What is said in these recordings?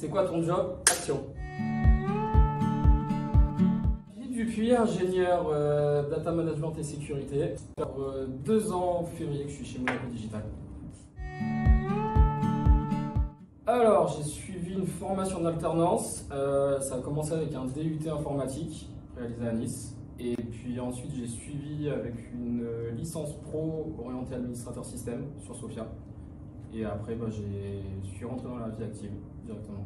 C'est quoi ton job? Action. Philippe Dupuis, ingénieur data management et sécurité. Ça fait 2 ans en février que je suis chez Monaco Digital. Alors, j'ai suivi une formation d'alternance. Ça a commencé avec un DUT informatique réalisé à Nice. Et puis ensuite, j'ai suivi avec une licence pro orientée administrateur système sur Sophia. Et après, je suis rentré dans la vie active directement.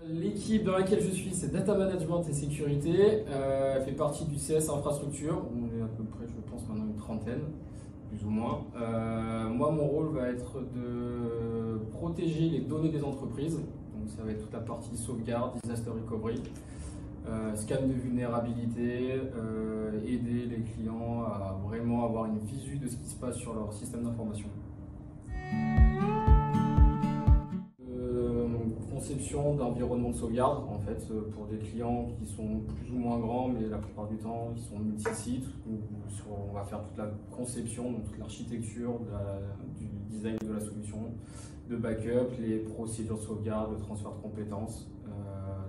L'équipe dans laquelle je suis, c'est Data Management et Sécurité. Elle fait partie du CS Infrastructure. On est à peu près, je pense, maintenant une trentaine, plus ou moins. Moi, mon rôle va être de protéger les données des entreprises. Donc, ça va être toute la partie sauvegarde, disaster recovery, scan de vulnérabilité, aider les clients à vraiment avoir une visu de ce qui se passe sur leur système d'information. Conception d'environnement de sauvegarde, en fait, pour des clients qui sont plus ou moins grands, mais la plupart du temps, ils sont multi-sites. On va faire toute la conception, donc toute l'architecture du design de la solution, de backup, les procédures de sauvegarde, le transfert de compétences.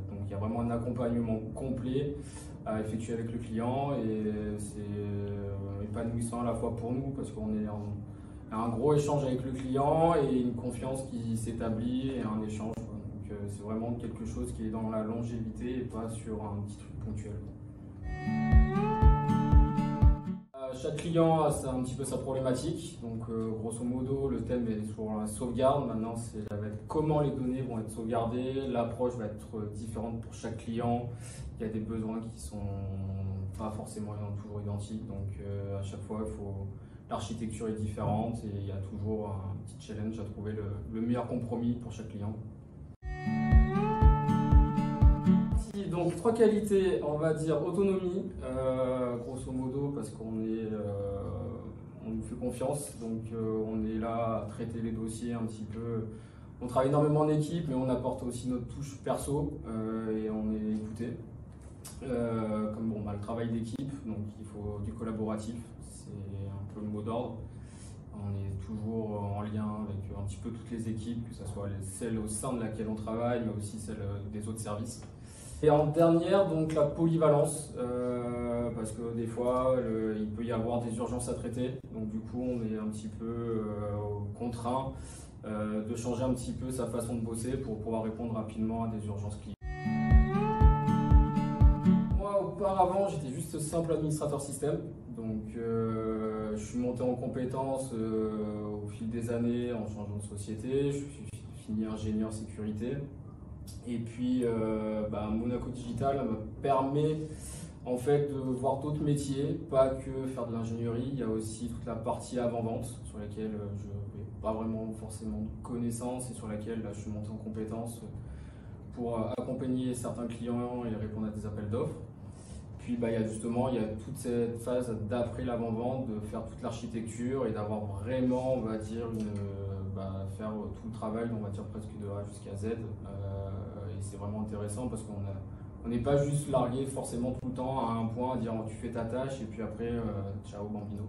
Donc il y a vraiment un accompagnement complet à effectuer avec le client et c'est épanouissant à la fois pour nous parce qu'on est un gros échange avec le client et une confiance qui s'établit et un échange. Donc c'est vraiment quelque chose qui est dans la longévité et pas sur un petit truc ponctuel. Chaque client a un petit peu sa problématique, donc grosso modo le thème est sur la sauvegarde. Maintenant ça va être comment les données vont être sauvegardées, l'approche va être différente pour chaque client, il y a des besoins qui sont pas forcément toujours identiques, donc à chaque fois l'architecture est différente et il y a toujours un petit challenge à trouver le meilleur compromis pour chaque client. Donc 3 qualités, on va dire autonomie, grosso modo parce qu'on nous fait confiance, donc on est là à traiter les dossiers un petit peu. On travaille énormément en équipe, mais on apporte aussi notre touche perso et on est écouté. Comme on a le travail d'équipe, donc il faut du collaboratif, c'est un peu le mot d'ordre. On est toujours en lien avec un petit peu toutes les équipes, que ce soit celles au sein de laquelle on travaille, mais aussi celles des autres services. Et en dernière, donc la polyvalence, parce que des fois, il peut y avoir des urgences à traiter. Donc du coup, on est un petit peu contraint de changer un petit peu sa façon de bosser pour pouvoir répondre rapidement à des urgences clients. Moi, auparavant, j'étais juste simple administrateur système. Donc je suis monté en compétences au fil des années en changeant de société. Je suis fini ingénieur sécurité. Et puis Monaco Digital me permet en fait de voir d'autres métiers, pas que faire de l'ingénierie. Il y a aussi toute la partie avant-vente sur laquelle je n'ai pas vraiment forcément de connaissances et sur laquelle je suis monté en compétences pour accompagner certains clients et répondre à des appels d'offres. Puis il y a toute cette phase d'après l'avant-vente, de faire toute l'architecture et d'avoir vraiment, on va dire, faire tout le travail, on va dire presque de A jusqu'à Z. Et c'est vraiment intéressant parce qu'on n'est pas juste largué forcément tout le temps à un point, à dire tu fais ta tâche et puis après, ciao bambino.